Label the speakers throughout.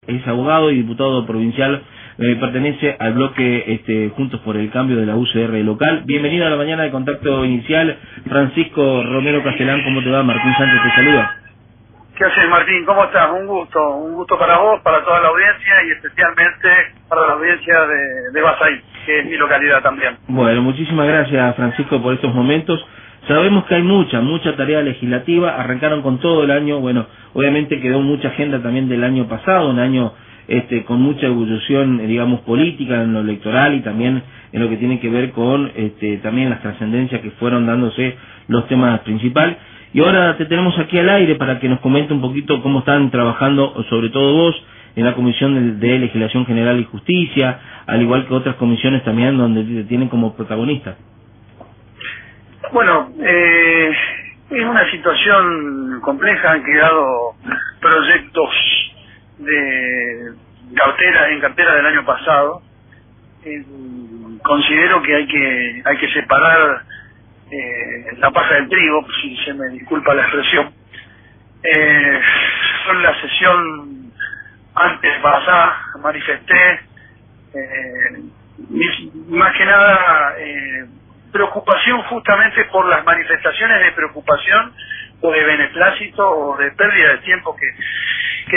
Speaker 1: Es abogado y diputado provincial, pertenece al bloque Juntos por el Cambio de la UCR local. Bienvenido a la mañana de Contacto Inicial. Francisco Romero Castellán, ¿cómo te va? Martín Sánchez te saluda.
Speaker 2: ¿Qué haces, Martín? ¿Cómo estás? Un gusto para vos, para toda la audiencia y especialmente para la audiencia de Basaí, que es mi localidad también.
Speaker 1: Bueno, muchísimas gracias, Francisco, por estos momentos. Sabemos que hay mucha tarea legislativa, arrancaron con todo el año, bueno, obviamente quedó mucha agenda también del año pasado, un año con mucha evolución, digamos, política en lo electoral y también en lo que tiene que ver con también las trascendencias que fueron dándose los temas principales. Y ahora te tenemos aquí al aire para que nos comente un poquito cómo están trabajando, sobre todo vos, en la Comisión de Legislación General y Justicia, al igual que otras comisiones también donde te tienen como protagonista.
Speaker 2: Bueno, es una situación compleja, han quedado proyectos en cartera del año pasado. Considero que hay que separar la paja del trigo, si se me disculpa la expresión. En la sesión antes pasada manifesté más que nada preocupación justamente por las manifestaciones de preocupación o de beneplácito o de pérdida de tiempo que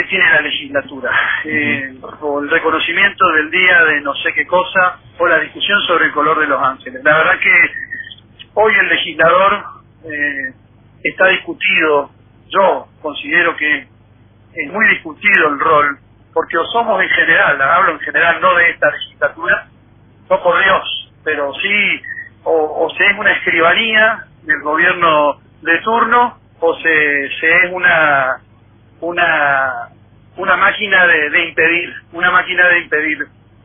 Speaker 2: tiene la legislatura, o el reconocimiento del día de no sé qué cosa, o la discusión sobre el color de los ángeles. La verdad que hoy el legislador está discutido, yo considero que es muy discutido el rol, porque o somos en general, hablo en general, no de esta legislatura, no por Dios, pero sí, o se es una escribanía del gobierno de turno, o se es una máquina de impedir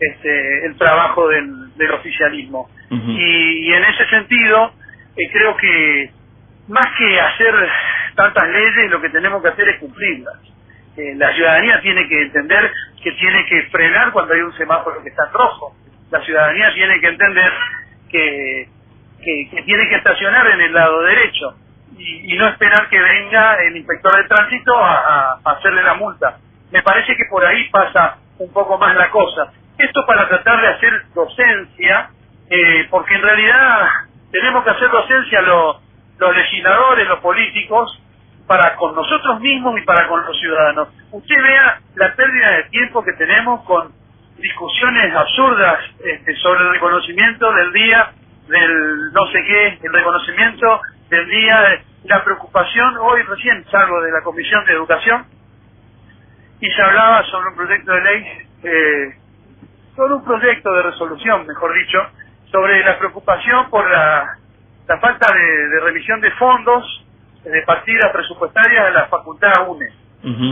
Speaker 2: el trabajo del oficialismo. Y en ese sentido creo que más que hacer tantas leyes, lo que tenemos que hacer es cumplirlas. La ciudadanía tiene que entender que tiene que frenar cuando hay un semáforo que está en rojo. La ciudadanía tiene que entender que tiene que estacionar en el lado derecho y no esperar que venga el inspector de tránsito a hacerle la multa. Me parece que por ahí pasa un poco más la cosa. Esto para tratar de hacer docencia, porque en realidad tenemos que hacer docencia los legisladores, los políticos, para con nosotros mismos y para con los ciudadanos. Usted vea la pérdida de tiempo que tenemos con discusiones absurdas sobre el reconocimiento del día del no sé qué, el reconocimiento del día, la preocupación. Hoy recién salgo de la Comisión de Educación y se hablaba sobre un proyecto de ley, sobre un proyecto de resolución, mejor dicho, sobre la preocupación por la falta de remisión de fondos, de partidas presupuestarias de la Facultad UNE.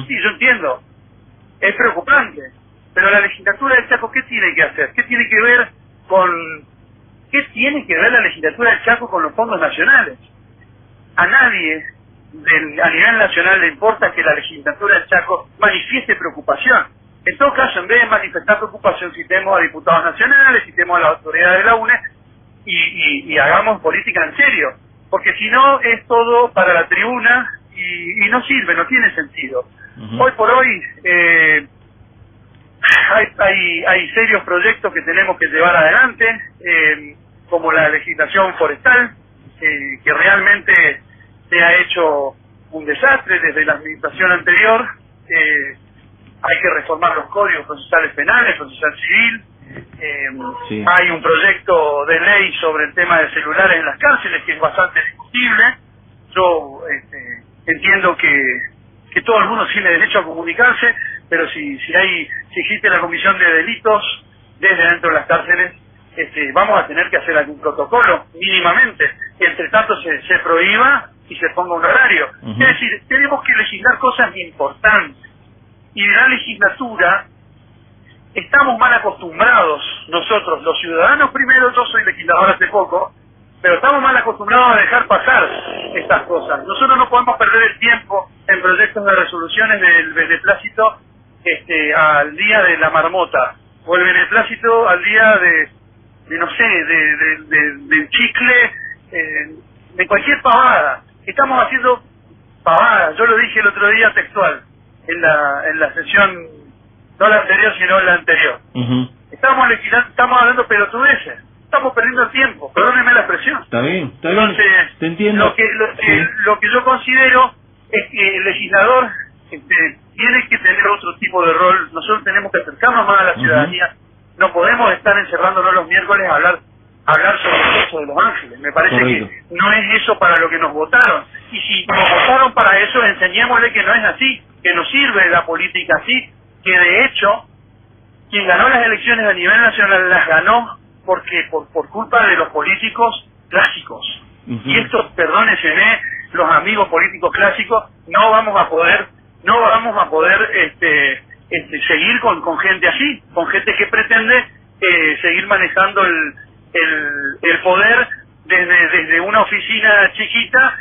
Speaker 2: Sí, yo entiendo, es preocupante, pero la legislatura del Chaco, ¿qué tiene que hacer? ¿Qué tiene que ver la legislatura del Chaco con los fondos nacionales? A nadie a nivel nacional le importa que la legislatura del Chaco manifieste preocupación. En todo caso, en vez de manifestar preocupación, citemos a diputados nacionales, citemos a la autoridad de la UNE y hagamos política en serio, porque si no es todo para la tribuna y no sirve, no tiene sentido. Hoy por hoy hay serios proyectos que tenemos que llevar adelante, como la legislación forestal, que realmente se ha hecho un desastre desde la administración anterior. Hay que reformar los códigos procesales penales, procesal civil. Sí. Hay un proyecto de ley sobre el tema de celulares en las cárceles que es bastante discutible. Yo entiendo que todo el mundo tiene derecho a comunicarse, pero si existe la comisión de delitos desde dentro de las cárceles, vamos a tener que hacer algún protocolo mínimamente, que entre tanto se prohíba y se ponga un horario. Es decir, tenemos que legislar cosas importantes. Y de la legislatura estamos mal acostumbrados nosotros, los ciudadanos primero. Yo soy legislador hace poco, pero estamos mal acostumbrados a dejar pasar estas cosas. Nosotros no podemos perder el tiempo en proyectos de resoluciones del beneplácito al día de la marmota, o el beneplácito al día del chicle, de cualquier pavada. Estamos haciendo pavadas. Yo lo dije el otro día textual en la sesión no la anterior, sino la anterior. Estamos legislando, estamos hablando pelotudeces, estamos perdiendo el tiempo, perdónenme la expresión.
Speaker 1: Está bien,
Speaker 2: Entonces,
Speaker 1: te entiendo.
Speaker 2: Lo que yo considero es que el legislador tiene que tener otro tipo de rol. Nosotros tenemos que acercarnos más a la ciudadanía. No podemos estar encerrándonos los miércoles a hablar sobre eso de Los Ángeles. Me parece que no es eso para lo que nos votaron. Y si nos votaron para eso, enseñémosle que no es así, que no sirve la política así, que de hecho quien ganó las elecciones a nivel nacional las ganó porque por culpa de los políticos clásicos. Y esto, perdónense, los amigos políticos clásicos, no vamos a poder seguir con gente así, con gente que pretende seguir manejando el poder desde una oficina chiquita,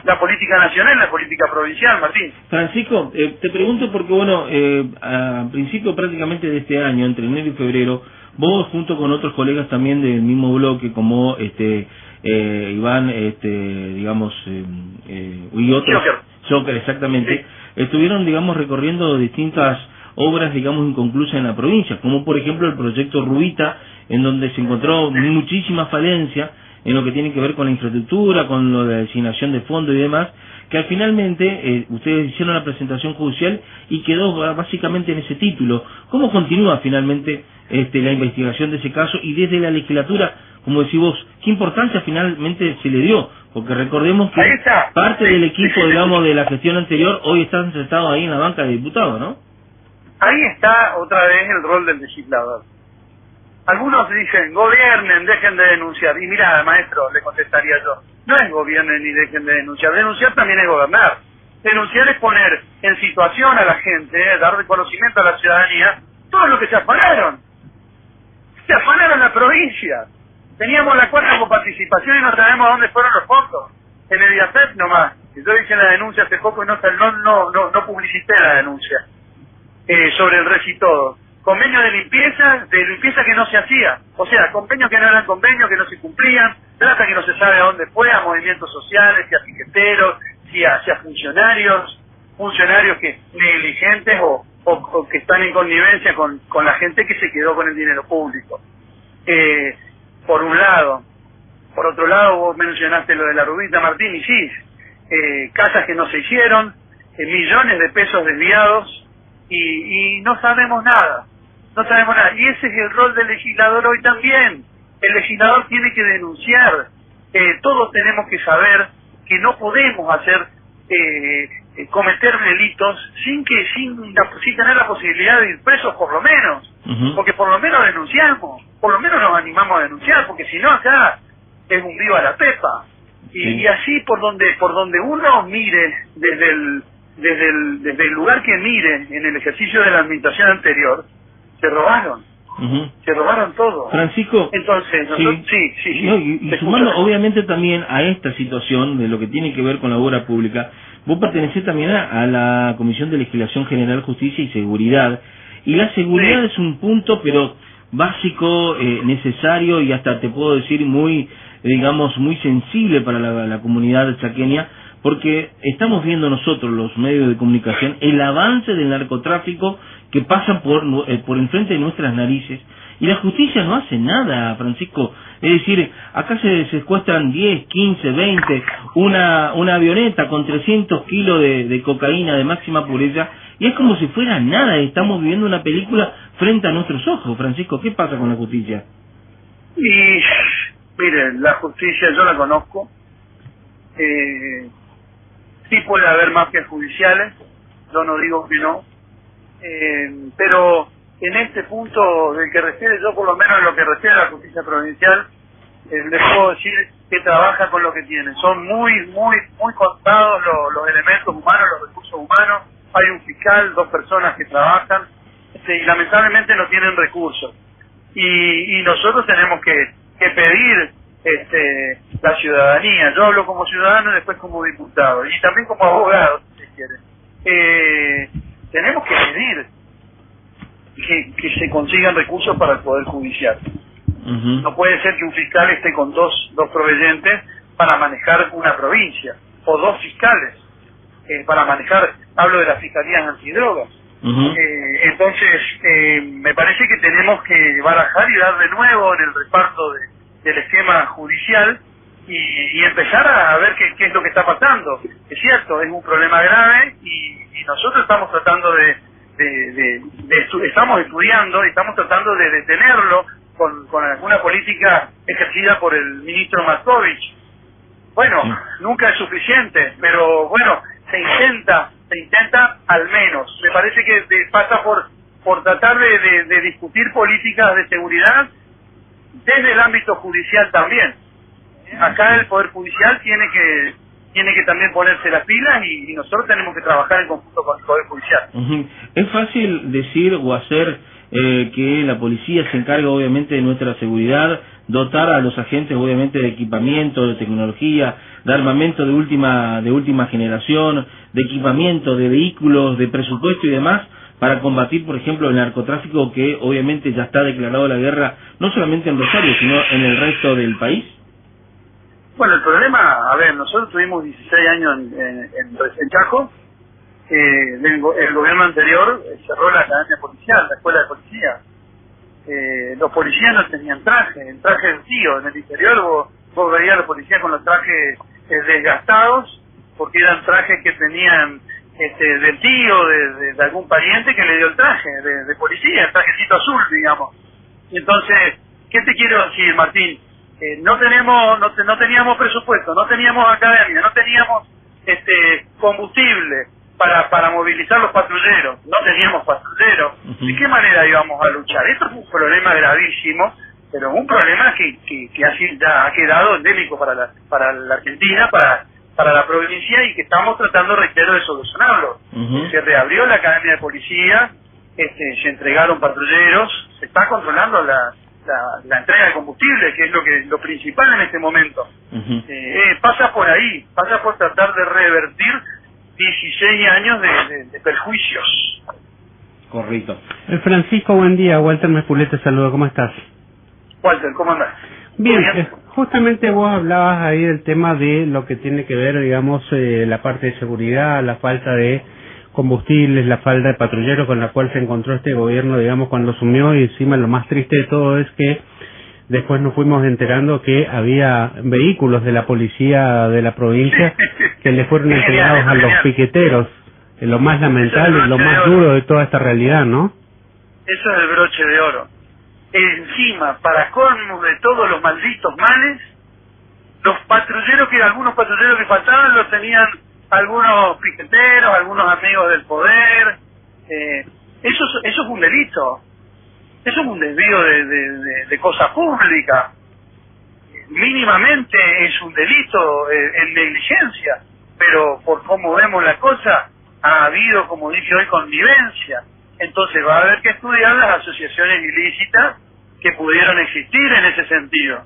Speaker 2: la política nacional, la política provincial, Martín.
Speaker 1: Francisco, te pregunto porque, bueno, a principio prácticamente de este año, entre enero y febrero, vos junto con otros colegas también del mismo bloque, como Iván, digamos, y otros, Joker, exactamente, estuvieron, digamos, recorriendo distintas obras, digamos, inconclusas en la provincia, como por ejemplo el proyecto Rubita, en donde se encontró muchísima falencia en lo que tiene que ver con la infraestructura, con lo de la designación de fondos y demás, que finalmente ustedes hicieron la presentación judicial y quedó básicamente en ese título. ¿Cómo continúa finalmente la investigación de ese caso? Y desde la legislatura, como decís vos, ¿qué importancia finalmente se le dio? Porque recordemos que parte del equipo, digamos, de la gestión anterior, hoy están sentados ahí en la banca de diputados, ¿no?
Speaker 2: Ahí está otra vez el rol del legislador. Algunos dicen, gobiernen, dejen de denunciar. Y mira, maestro, le contestaría yo, no es gobiernen ni dejen de denunciar. Denunciar también es gobernar. Denunciar es poner en situación a la gente, dar reconocimiento a la ciudadanía, todo lo que se afanaron. Se afanaron la provincia. Teníamos la cuarta coparticipación y no sabemos dónde fueron los fondos. En el IACEP nomás. Yo hice la denuncia hace poco y no publicité la denuncia sobre el RES y todo. Convenios de limpieza que no se hacía. O sea, convenios que no eran convenios, que no se cumplían, plata que no se sabe a dónde fue, a movimientos sociales, si a piqueteros, si a funcionarios que negligentes o que están en connivencia con la gente que se quedó con el dinero público. Por un lado. Por otro lado, vos mencionaste lo de la Rubita, Martín, y sí, casas que no se hicieron, millones de pesos desviados, y no sabemos nada. No sabemos nada. Y ese es el rol del legislador hoy también. El legislador tiene que denunciar. Todos tenemos que saber que no podemos cometer delitos sin tener la posibilidad de ir presos, por lo menos. Porque por lo menos denunciamos, por lo menos nos animamos a denunciar, porque si no acá es un viva la pepa. Y así por donde uno mire, desde el lugar que mire en el ejercicio de la administración anterior, se robaron. Se robaron todo.
Speaker 1: Francisco,
Speaker 2: entonces nosotros, sí.
Speaker 1: No, y sumando obviamente también a esta situación de lo que tiene que ver con la obra pública, vos pertenecés también a la Comisión de Legislación General, Justicia y Seguridad, y la seguridad es un punto pero básico, necesario y hasta te puedo decir muy, digamos, muy sensible para la comunidad chaqueña, porque estamos viendo nosotros, los medios de comunicación, el avance del narcotráfico que pasa por enfrente de nuestras narices, y la justicia no hace nada, Francisco. Es decir, acá se secuestran 10, 15, 20, una avioneta con 300 kilos de cocaína de máxima pureza, y es como si fuera nada, estamos viviendo una película frente a nuestros ojos. Francisco, ¿qué pasa con la justicia?
Speaker 2: Y, mire, la justicia yo la conozco, sí puede haber mafias judiciales, yo no digo que no, pero en este punto del que refiere, yo por lo menos en lo que refiere a la justicia provincial, les puedo decir que trabaja con lo que tiene. Son muy contados los elementos humanos, los recursos humanos. Hay un fiscal, 2 personas que trabajan, y lamentablemente no tienen recursos. Y nosotros tenemos que pedir la ciudadanía. Yo hablo como ciudadano y después como diputado, y también como abogado, si se quiere. Tenemos que pedir que se consigan recursos para el Poder Judicial. No puede ser que un fiscal esté con dos proveyentes para manejar una provincia, o 2 fiscales para manejar, hablo de las fiscalías antidrogas. Entonces, me parece que tenemos que barajar y dar de nuevo en el reparto del esquema judicial y empezar a ver qué es lo que está pasando. Es cierto, es un problema grave y nosotros estamos tratando estamos estudiando y estamos tratando de detenerlo con alguna política ejercida por el ministro Markovich. Bueno, nunca es suficiente, pero bueno, se intenta al menos. Me parece que pasa por tratar de discutir políticas de seguridad desde el ámbito judicial también. Acá el Poder Judicial tiene que también ponerse las pilas y nosotros tenemos que trabajar en conjunto con el Poder Judicial.
Speaker 1: Es fácil decir o hacer que la policía se encarga obviamente de nuestra seguridad, dotar a los agentes obviamente de equipamiento, de tecnología, de armamento de última generación, de equipamiento, de vehículos, de presupuesto y demás, para combatir, por ejemplo, el narcotráfico, que obviamente ya está declarado la guerra, no solamente en Rosario, sino en el resto del país?
Speaker 2: Bueno, el problema, a ver, nosotros tuvimos 16 años en Chaco. El gobierno anterior cerró la academia policial, la escuela de policía. Los policías no tenían traje, el traje del tío. En el interior vos veías a los policías con los trajes desgastados, porque eran trajes que tenían del tío, de algún pariente que le dio el traje de policía, el trajecito azul, digamos. Entonces, ¿qué te quiero decir, Martín? No teníamos presupuesto, no teníamos academia, no teníamos combustible para movilizar los patrulleros, no teníamos patrulleros. ¿De qué manera íbamos a luchar? Esto es un problema gravísimo, pero un problema que así ya ha quedado endémico para la Argentina, para la provincia, y que estamos tratando, reitero, de solucionarlo. Se reabrió la academia de policía, se entregaron patrulleros, se está controlando la entrega de combustible, que es lo principal en este momento. Pasa por ahí, pasa por tratar de revertir 16 años de perjuicios.
Speaker 3: Correcto. Francisco, buen día. Walter Mespulé te saluda. ¿Cómo estás?
Speaker 2: Walter, ¿cómo andás?
Speaker 3: Bien, justamente vos hablabas ahí del tema de lo que tiene que ver, digamos, la parte de seguridad, la falta de combustibles, la falta de patrulleros con la cual se encontró este gobierno, digamos, cuando asumió, y encima lo más triste de todo es que después nos fuimos enterando que había vehículos de la policía de la provincia que le fueron entregados a los piqueteros. Lo más lamentable, lo más duro de toda esta realidad, ¿no?
Speaker 2: Eso es el broche de oro. Encima, para colmo de todos los malditos males, algunos patrulleros que faltaban los tenían algunos piqueteros, algunos amigos del poder. Eso es un delito. Eso es un desvío de cosa pública. Mínimamente es un delito en negligencia, pero por cómo vemos la cosa, ha habido, como dije hoy, connivencia. Entonces va a haber que estudiar las asociaciones ilícitas que pudieron existir en ese sentido.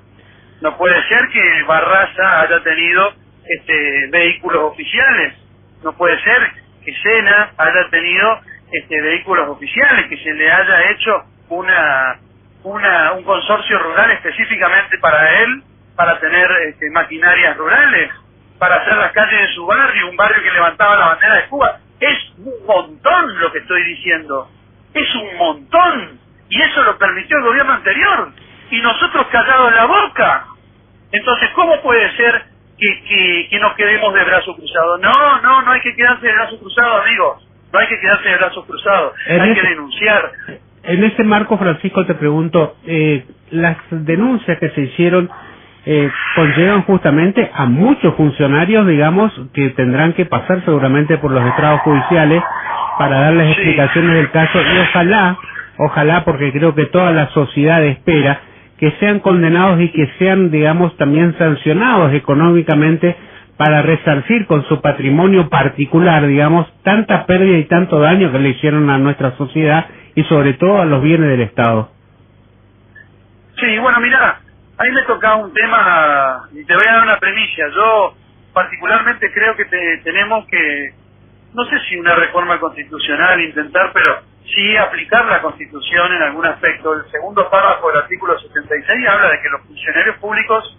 Speaker 2: No puede ser que Barraza haya tenido vehículos oficiales. No puede ser que Sena haya tenido vehículos oficiales, que se le haya hecho un consorcio rural específicamente para él, para tener maquinarias rurales, para hacer las calles de su barrio, un barrio que levantaba la bandera de Cuba. Es un montón lo que estoy diciendo. Es un montón. Y eso lo permitió el gobierno anterior. Y nosotros callados la boca. Entonces, ¿cómo puede ser que nos quedemos de brazos cruzados? No hay que quedarse de brazos cruzados, amigos. No hay que quedarse de brazos cruzados. Hay que denunciar.
Speaker 3: En ese marco, Francisco, te pregunto, las denuncias que se hicieron conllevan justamente a muchos funcionarios, digamos, que tendrán que pasar seguramente por los estrados judiciales para darles explicaciones del caso, y ojalá, porque creo que toda la sociedad espera que sean condenados y que sean, digamos, también sancionados económicamente para resarcir con su patrimonio particular, digamos, tanta pérdida y tanto daño que le hicieron a nuestra sociedad y sobre todo a los bienes del Estado.
Speaker 2: Sí, bueno, mira, ahí me tocaba un tema, y te voy a dar una premisa. Yo particularmente creo que tenemos que, no sé si una reforma constitucional intentar, pero sí aplicar la Constitución en algún aspecto. El segundo párrafo del artículo 76 habla de que los funcionarios públicos,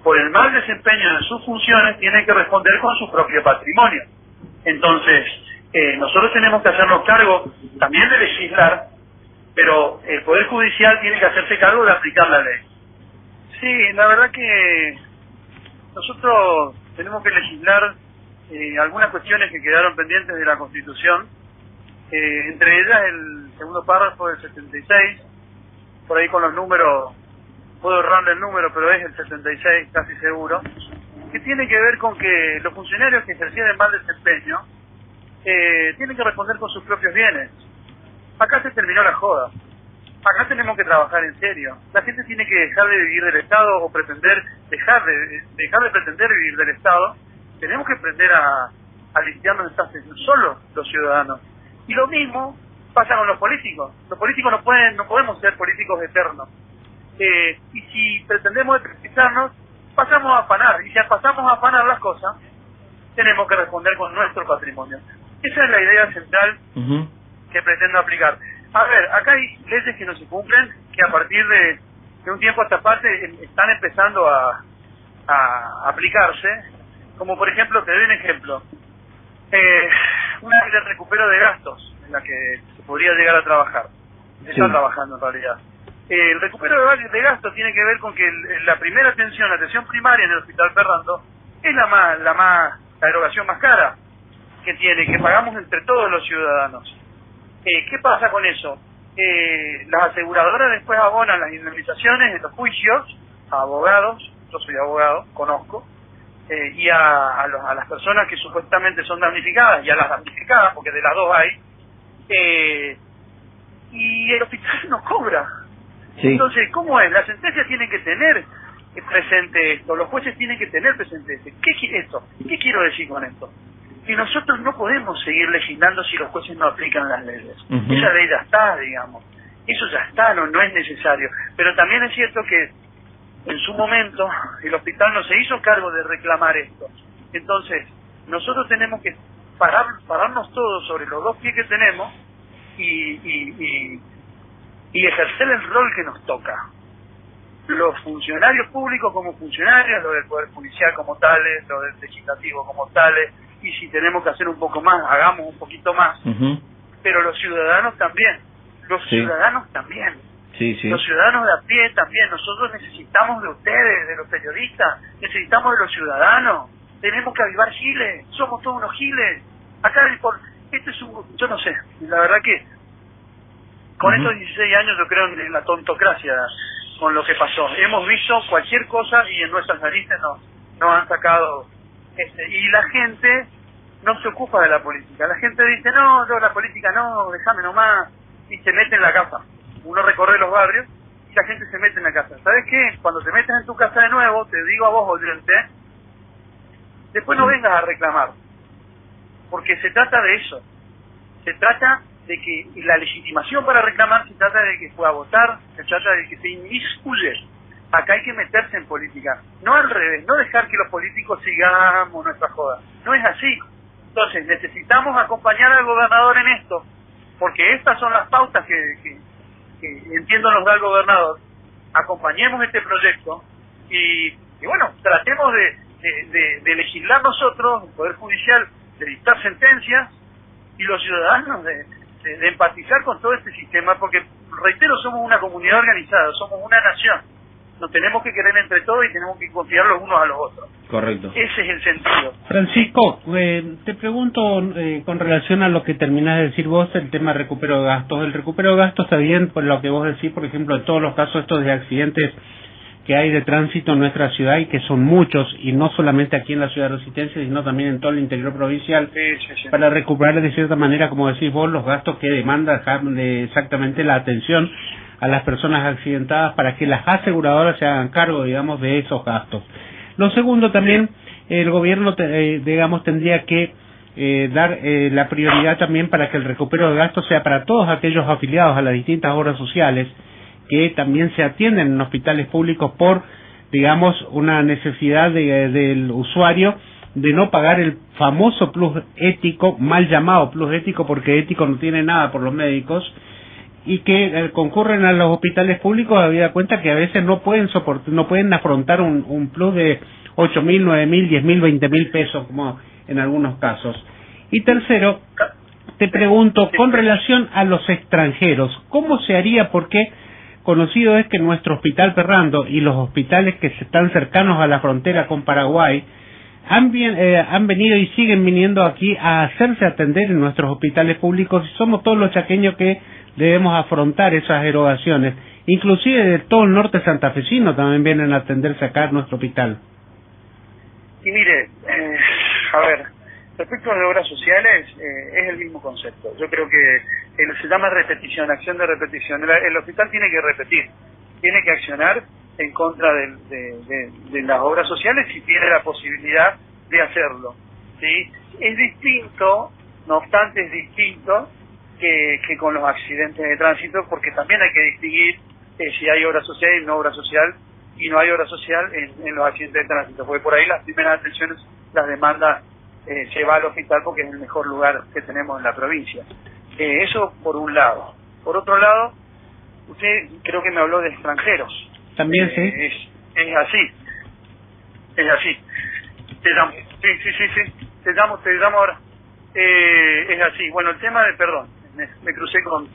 Speaker 2: por el mal desempeño de sus funciones, tienen que responder con su propio patrimonio. Entonces, Nosotros tenemos que hacernos cargo también de legislar, pero el Poder Judicial tiene que hacerse cargo de aplicar la ley. Sí, la verdad que nosotros tenemos que legislar algunas cuestiones que quedaron pendientes de la Constitución, entre ellas el segundo párrafo del 76, por ahí con los números, puedo errarle el número, pero es el 76 casi seguro, que tiene que ver con que los funcionarios que ejercían mal desempeño tienen que responder con sus propios bienes. Acá se terminó la joda. Acá tenemos que trabajar en serio. La gente tiene que dejar de vivir del Estado o dejar de pretender vivir del Estado. Tenemos que aprender a limpiarnos entonces, no solo los ciudadanos. Y lo mismo pasa con los políticos. Los políticos no podemos ser políticos eternos. Y si pretendemos desprestigiarnos, pasamos a afanar. Y si pasamos a afanar las cosas, tenemos que responder con nuestro patrimonio. Esa es la idea central que pretendo aplicar. A ver, acá hay leyes que no se cumplen, que a partir de un tiempo a esta parte están empezando a aplicarse, como por ejemplo, te doy un ejemplo, una ley de recupero de gastos, en la que se podría llegar a trabajar, se está trabajando en realidad. El recupero de gastos tiene que ver con que la primera atención, la atención primaria en el Hospital Ferrando, es la erogación más cara que tiene, que pagamos entre todos los ciudadanos. ¿Qué pasa con eso? Las aseguradoras después abonan las indemnizaciones en los juicios a abogados, yo soy abogado, conozco, y a las personas que supuestamente son damnificadas y a las damnificadas, porque de las dos hay, y el hospital no cobra. Sí. Entonces, ¿cómo es? Las sentencias tienen que tener presente esto, los jueces tienen que tener presente esto. ¿Qué quiero decir con esto? Que nosotros no podemos seguir legislando si los jueces no aplican las leyes. Esa ley ya está, digamos. Eso ya está, no es necesario. Pero también es cierto que en su momento el hospital no se hizo cargo de reclamar esto. Entonces, nosotros tenemos que pararnos todos sobre los dos pies que tenemos y ejercer el rol que nos toca. Los funcionarios públicos como funcionarios, los del Poder Judicial como tales, los del Legislativo como tales, y si tenemos que hacer un poco más, hagamos un poquito más. Pero los ciudadanos también, los ciudadanos también. Los ciudadanos de a pie también. Nosotros necesitamos de ustedes, de los periodistas, necesitamos de los ciudadanos. Tenemos que avivar giles, somos todos unos giles. Acá, yo no sé, la verdad que con estos 16 años yo creo en la tontocracia con lo que pasó. Hemos visto cualquier cosa y en nuestras narices nos han sacado. Y la gente no se ocupa de la política. La gente dice, no, la política no, déjame nomás, y se mete en la casa. Uno recorre los barrios y la gente se mete en la casa. ¿Sabes qué? Cuando te metes en tu casa de nuevo, te digo a vos, oyente, después no vengas a reclamar, porque se trata de eso. Se trata de que la legitimación para reclamar se trata de que pueda votar, se trata de que se inmiscuye. Acá hay que meterse en política, no al revés, no dejar que los políticos sigamos nuestra joda. No es así. Entonces necesitamos acompañar al gobernador en esto, porque estas son las pautas que entiendo nos da el gobernador. Acompañemos este proyecto y bueno, tratemos de legislar nosotros, el Poder Judicial, de dictar sentencias, y los ciudadanos de empatizar con todo este sistema, porque, reitero, somos una comunidad organizada, somos una nación. Nos tenemos que querer entre todos y tenemos que confiar los unos a los otros.
Speaker 1: Correcto.
Speaker 2: Ese es el sentido.
Speaker 3: Francisco, te pregunto con relación a lo que terminás de decir vos, el tema de recupero de gastos. El recupero de gastos está bien por lo que vos decís, por ejemplo, en todos los casos estos de accidentes que hay de tránsito en nuestra ciudad, y que son muchos, y no solamente aquí en la ciudad de Resistencia, sino también en todo el interior provincial, para recuperar de cierta manera, como decís vos, los gastos que demanda exactamente la atención a las personas accidentadas, para que las aseguradoras se hagan cargo, digamos, de esos gastos. Lo segundo también, el gobierno, digamos, tendría que dar la prioridad también para que el recupero de gastos sea para todos aquellos afiliados a las distintas obras sociales que también se atienden en hospitales públicos por, digamos, una necesidad del usuario de no pagar el famoso plus ético, mal llamado plus ético, porque ético no tiene nada por los médicos, y que concurren a los hospitales públicos habida cuenta que a veces no pueden afrontar un plus de 8.000, 9.000, 10.000, 20.000 pesos, como en algunos casos. Y tercero, Te pregunto, con relación a los extranjeros, ¿cómo se haría? Porque conocido es que nuestro Hospital Ferrando y los hospitales que están cercanos a la frontera con Paraguay han venido y siguen viniendo aquí a hacerse atender en nuestros hospitales públicos, y somos todos los chaqueños que debemos afrontar esas erogaciones. Inclusive de todo el norte santafesino también vienen a atenderse acá a nuestro hospital.
Speaker 2: Y mire, a ver, respecto a las obras sociales, es el mismo concepto. Yo creo que se llama repetición, acción de repetición. El hospital tiene que repetir, tiene que accionar en contra de las obras sociales si tiene la posibilidad de hacerlo, ¿sí? Es distinto, no obstante es distinto que con los accidentes de tránsito, porque también hay que distinguir si hay obra social y no obra social, y no hay obra social en los accidentes de tránsito, porque por ahí las primeras atenciones las demanda se va al hospital porque es el mejor lugar que tenemos en la provincia. Eso por un lado. Por otro lado, usted creo que me habló de extranjeros.
Speaker 3: También sí.
Speaker 2: Es así. Es así. Te llamo. Sí. Te llamo ahora. Es así. Bueno, el tema de... Perdón, me crucé con...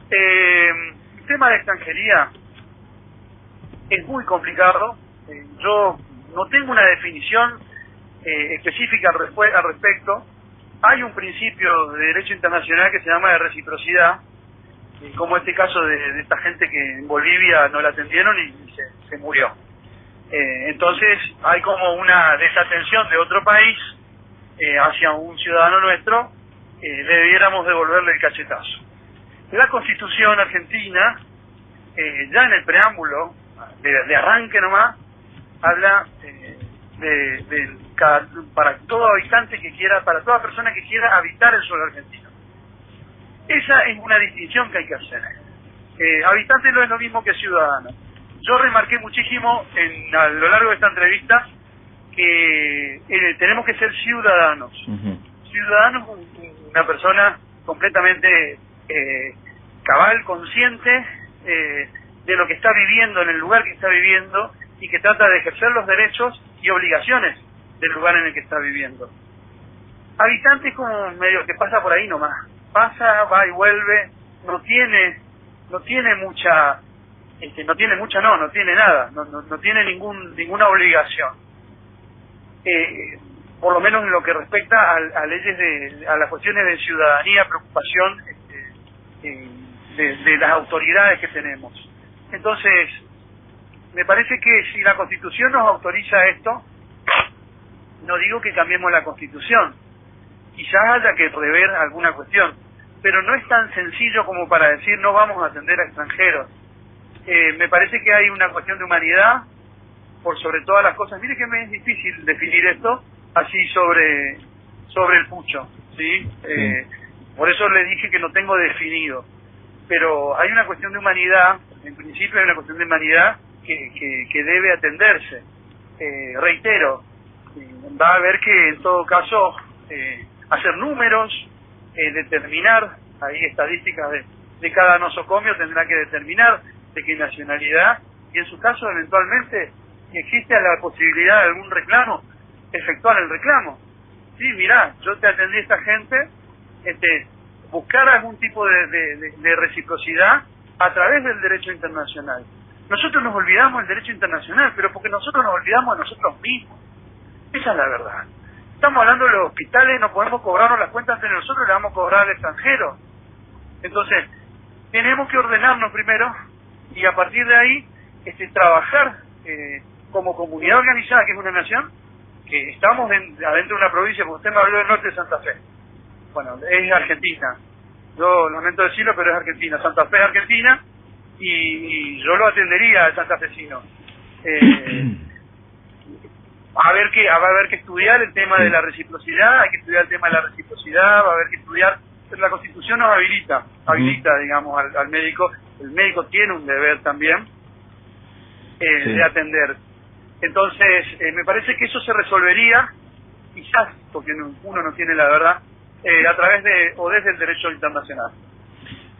Speaker 2: el tema de extranjería es muy complicado. Yo no tengo una definición específica al respecto. Hay un principio de derecho internacional que se llama de reciprocidad, como este caso de esta gente que en Bolivia no la atendieron y se murió. Entonces hay como una desatención de otro país hacia un ciudadano nuestro, le debiéramos devolverle el cachetazo. La Constitución argentina, ya en el preámbulo, de arranque nomás, habla para todo habitante que quiera, para toda persona que quiera habitar el suelo argentino. Esa es una distinción que hay que hacer. Habitante no es lo mismo que ciudadano. Yo remarqué muchísimo a lo largo de esta entrevista que tenemos que ser ciudadanos. Ciudadano es una persona completamente cabal, consciente de lo que está viviendo, en el lugar que está viviendo, y que trata de ejercer los derechos y obligaciones del lugar en el que está viviendo. Habitante es como medio que pasa por ahí nomás. Pasa, va y vuelve, no tiene mucha, no tiene nada, no tiene ninguna obligación. Por lo menos en lo que respecta a leyes a las cuestiones de ciudadanía, preocupación de las autoridades que tenemos. Entonces, me parece que si la Constitución nos autoriza esto, no digo que cambiemos la Constitución, quizás haya que rever alguna cuestión, pero no es tan sencillo como para decir no vamos a atender a extranjeros. Me parece que hay una cuestión de humanidad por sobre todas las cosas. Mire que me es difícil definir esto así sobre el pucho, ¿sí? Por eso le dije que no tengo definido, pero hay una cuestión de humanidad, en principio hay una cuestión de humanidad que debe atenderse. Reitero, va a haber que en todo caso hacer números, determinar, ahí estadísticas de cada nosocomio tendrá que determinar de qué nacionalidad, y en su caso eventualmente si existe la posibilidad de algún reclamo, efectuar el reclamo. Sí, mirá, yo te atendí a esta gente, buscar algún tipo de reciprocidad a través del derecho internacional. Nosotros nos olvidamos del derecho internacional, pero porque nosotros nos olvidamos de nosotros mismos. Esa es la verdad. Estamos hablando de los hospitales, no podemos cobrarnos las cuentas entre nosotros, le vamos a cobrar al extranjero. Entonces, tenemos que ordenarnos primero y a partir de ahí trabajar como comunidad organizada, que es una nación, que estamos adentro de una provincia, porque usted me habló del norte de Santa Fe. Bueno, es Argentina. Yo lamento decirlo, pero es Argentina. Santa Fe es Argentina y yo lo atendería al santafesino. Va a haber que estudiar el tema de la reciprocidad, hay que estudiar el tema de la reciprocidad, va a haber que estudiar, la Constitución nos habilita, digamos, al médico. El médico tiene un deber también de atender. Entonces, me parece que eso se resolvería, quizás, porque uno no tiene la verdad, a través desde el derecho internacional.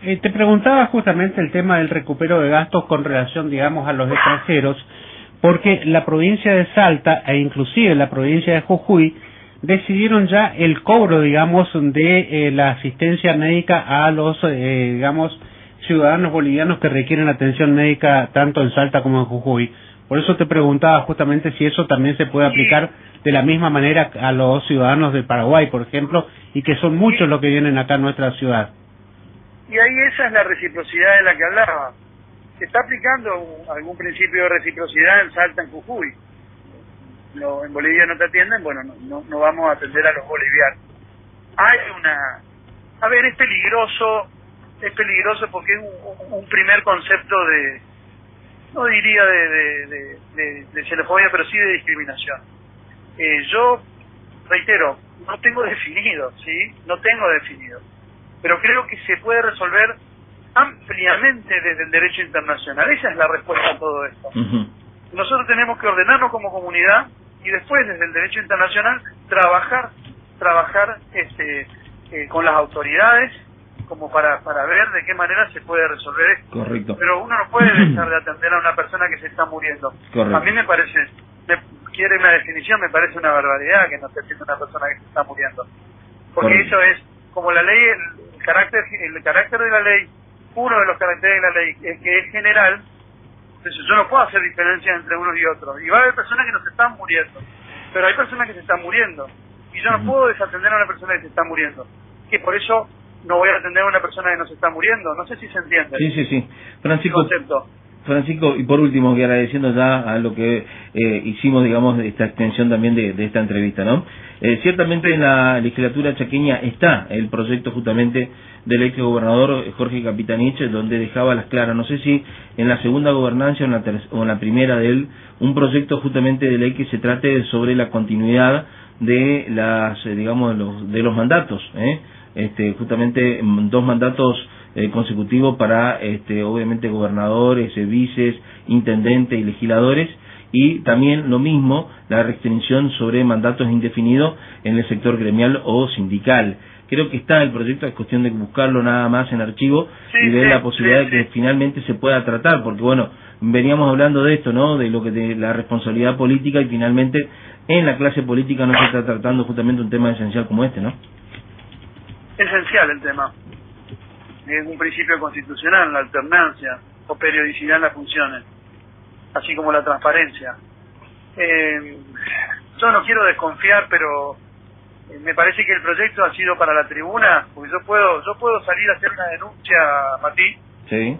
Speaker 3: Te preguntaba justamente el tema del recupero de gastos con relación, digamos, a los extranjeros, porque la provincia de Salta e inclusive la provincia de Jujuy decidieron ya el cobro, digamos, de la asistencia médica a los, digamos, ciudadanos bolivianos que requieren atención médica tanto en Salta como en Jujuy. Por eso te preguntaba justamente si eso también se puede aplicar de la misma manera a los ciudadanos de Paraguay, por ejemplo, y que son muchos los que vienen acá a nuestra ciudad.
Speaker 2: Y ahí esa es la reciprocidad de la que hablaba. Se está aplicando algún principio de reciprocidad en Salta, en Jujuy. En Bolivia no te atienden, bueno, no vamos a atender a los bolivianos. Hay a ver, es peligroso porque es un primer concepto no diría de xenofobia, pero sí de discriminación. Yo, reitero, no tengo definido, ¿sí? No tengo definido. Pero creo que se puede resolver ampliamente desde el derecho internacional. Esa es la respuesta a todo esto. Nosotros tenemos que ordenarnos como comunidad y después desde el derecho internacional trabajar con las autoridades como para ver de qué manera se puede resolver esto.
Speaker 1: Correcto.
Speaker 2: Pero uno no puede dejar de atender a una persona que se está muriendo.
Speaker 1: Correcto.
Speaker 2: A mí me parece, quiere una definición, me parece una barbaridad que no se atienda a una persona que se está muriendo. Porque
Speaker 1: Correcto.
Speaker 2: eso es, como la ley, el carácter de la ley, uno de los caracteres de la ley es que es general. Entonces yo no puedo hacer diferencia entre unos y otros. Y va a haber personas que no se están muriendo, pero hay personas que se están muriendo. Y yo no puedo desatender a una persona que se está muriendo. Que por eso no voy a atender a una persona que no se está muriendo. No sé si se entiende.
Speaker 1: Sí. Francisco, y por último, que agradeciendo ya a lo que hicimos, digamos, de esta extensión también de esta entrevista, ¿no? Ciertamente en la legislatura chaqueña está el proyecto justamente del ex gobernador Jorge Capitanich, donde dejaba las claras, no sé si en la segunda gobernancia o en la primera de él, un proyecto justamente de ley que se trate sobre la continuidad de de los mandatos, justamente 2 mandatos consecutivos para obviamente gobernadores, vices, intendentes y legisladores, y también lo mismo la restricción sobre mandatos indefinidos en el sector gremial o sindical. Creo que está el proyecto, es cuestión de buscarlo nada más en archivo y ver la posibilidad de que finalmente se pueda tratar, porque bueno, veníamos hablando de esto, ¿no? De lo que de la responsabilidad política, y finalmente en la clase política no se está tratando justamente un tema esencial como este, ¿no?
Speaker 2: Esencial el tema. Es un principio constitucional, la alternancia o periodicidad en las funciones, así como la transparencia. Yo no quiero desconfiar, pero me parece que el proyecto ha sido para la tribuna, porque yo puedo salir a hacer una denuncia, Martín,
Speaker 1: sí.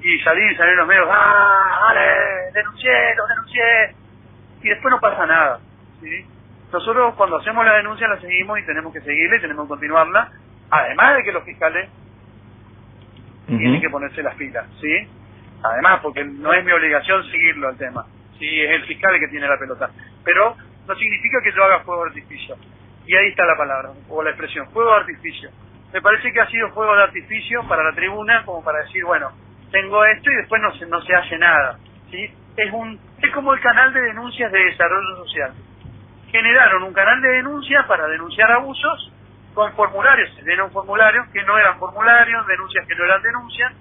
Speaker 2: Y salir en los medios, vale, lo denuncié, y después no pasa nada, ¿sí? Nosotros cuando hacemos la denuncia la seguimos y tenemos que seguirla y tenemos que continuarla, además de que los fiscales tienen que ponerse las pilas, ¿sí? Además, porque no es mi obligación seguirlo al tema, sí, es el fiscal el que tiene la pelota, pero no significa que yo haga fuego de artificio, y ahí está la palabra, o la expresión, fuego de artificio. Me parece que ha sido fuego de artificio para la tribuna, como para decir, bueno, tengo esto y después no se hace nada, ¿sí? Es como el canal de denuncias de desarrollo social. Generaron un canal de denuncias para denunciar abusos con formularios, se dieron formularios que no eran formularios, denuncias que no eran denuncias,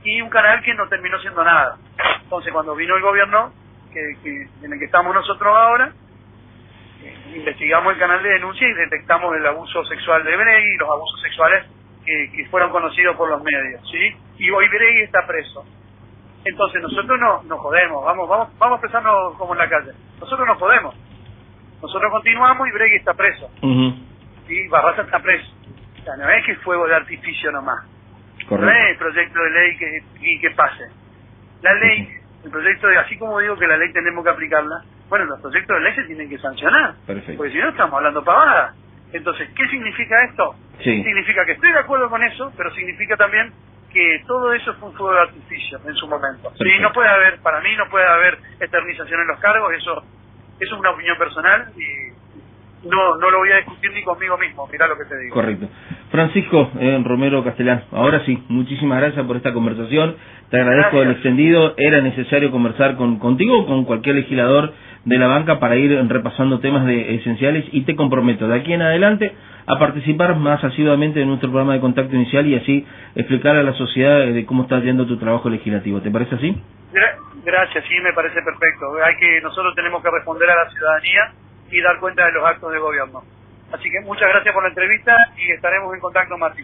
Speaker 2: y un canal que no terminó siendo nada. Entonces cuando vino el gobierno en el que estamos nosotros ahora, investigamos el canal de denuncia y detectamos el abuso sexual de Bregui, los abusos sexuales que fueron conocidos por los medios, ¿sí? Y hoy Bregui está preso. Entonces nosotros no jodemos, vamos a expresarnos como en la calle. Nosotros no podemos. Nosotros continuamos y Bregui está preso. Y Barraza está preso. O sea, no es que es fuego de artificio nomás. Correcto. No es el proyecto de ley que pase. La ley, el proyecto de, así como digo que la ley tenemos que aplicarla, bueno, los proyectos de ley se tienen que sancionar. Perfecto. Porque si no estamos hablando pavadas. Entonces, ¿qué significa esto? Sí. Significa que estoy de acuerdo con eso, pero significa también que todo eso fue un fuego de artificio en su momento. Sí, no puede haber, para mí no puede haber eternización en los cargos, eso es una opinión personal y no lo voy a discutir ni conmigo mismo, mirá lo que te digo.
Speaker 1: Correcto. Francisco Romero Castellán, ahora sí, muchísimas gracias por esta conversación, te agradezco el extendido, era necesario conversar contigo o con cualquier legislador de la banca para ir repasando temas esenciales, y te comprometo de aquí en adelante a participar más asiduamente en nuestro programa de contacto inicial y así explicar a la sociedad de cómo está yendo tu trabajo legislativo. ¿Te parece así?
Speaker 2: Gracias, sí, me parece perfecto. Nosotros tenemos que responder a la ciudadanía y dar cuenta de los actos de gobierno. Así que muchas gracias por la entrevista y estaremos en contacto, Martín.